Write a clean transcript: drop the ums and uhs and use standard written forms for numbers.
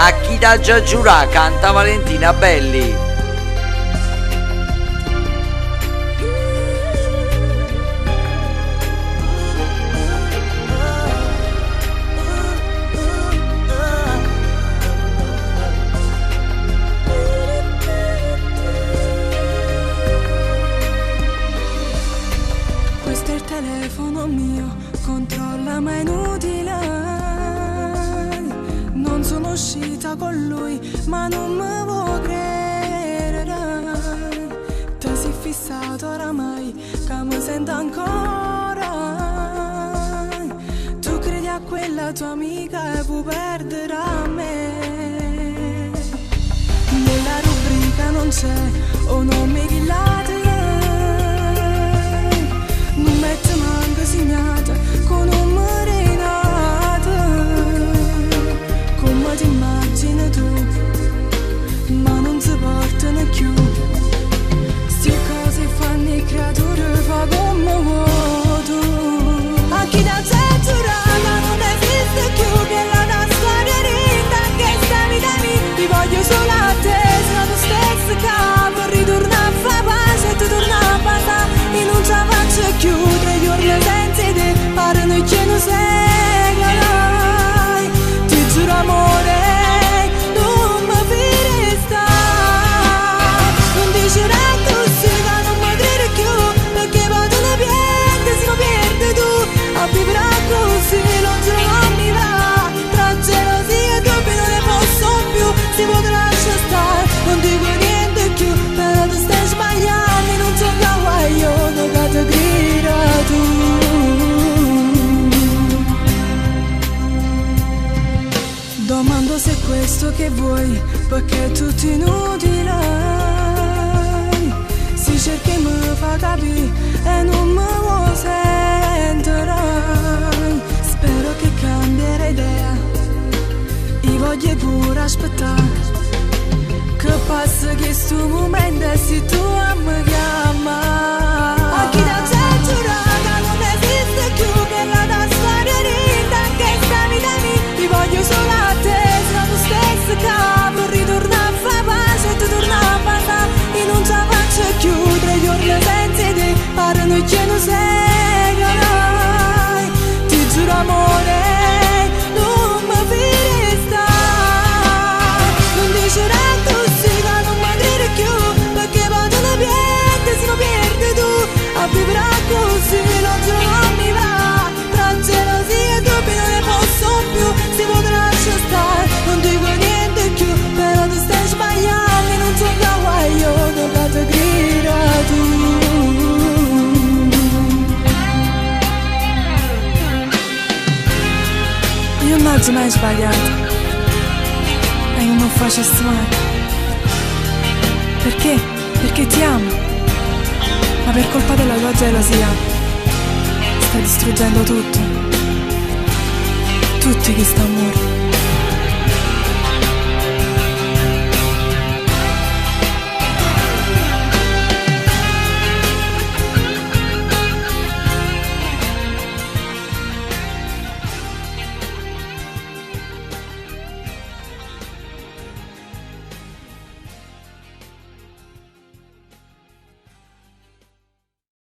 A chi da già giurà canta Valentina Belli. Questo è il telefono mio, controlla ma è inutile. Non sono uscita con lui, ma non mi vuoi credere. Ti sei fissato oramai, che mi sento ancora. Tu credi a quella tua amica e puoi perdere a me. Nella rubrica non c'è, o non mi chillate. Non mette manco segnata con un marinato. Come ti immagini tu, ma non si portano più. Sti cose fanno i creature, fa come vuoi tu. A chi da te giurata non esiste più, che la storia rinda che sta vita mia. Ti voglio solo a te, sono lo stesso capo. Ritorna a fare pace e tu torna a passare. E non ci faccio chiudere gli urli senza te, parlano che non seguirai. Ti giuro amore, non mi fare stare. Non dicerai tu sì, ma non mi dire più, perché poi tu ne perdi, se non perdi tu. A vivere così non ce non mi va. Tra gelosia e dubbi non ne posso più. Si potrà lasciare stare, non dico niente più. Però tu stai sbagliando, non so che io non cado grida tu. Domando se è questo che vuoi, perché è tutto inutile. Si cerca e mi fa capire e non mi vuoi sentire. Spero che cambierai idea, io voglio pure aspettare. Che passa che sto momento e se tu mi chiama. A chi da te giurata non esiste più, che la storia rinda che sta vita mia. Ti voglio solo a te, sono lo stesso capo. Ritorna a fare pace e tu torna a passare. E non ci faccio chiudere gli urli senza te, parlano che non seguirai. Ti giuro amore, non mi fare stare. Non dicerai tu sì, ma non mi dire più, perché poi tu ne perdi, se non perdi tu. A vivere così non ce non mi va. Tra gelosia e dubbi non ne posso più. Si potrà lasciare stare, non dico niente più. Però tu stai sbagliando e non so che io non vado a gridare tu. Io non ho mai sbagliato e io non facessi mai. Perché? Perché ti amo. Ma per colpa della tua gelosia stai distruggendo tutto. Tutti che sta amore.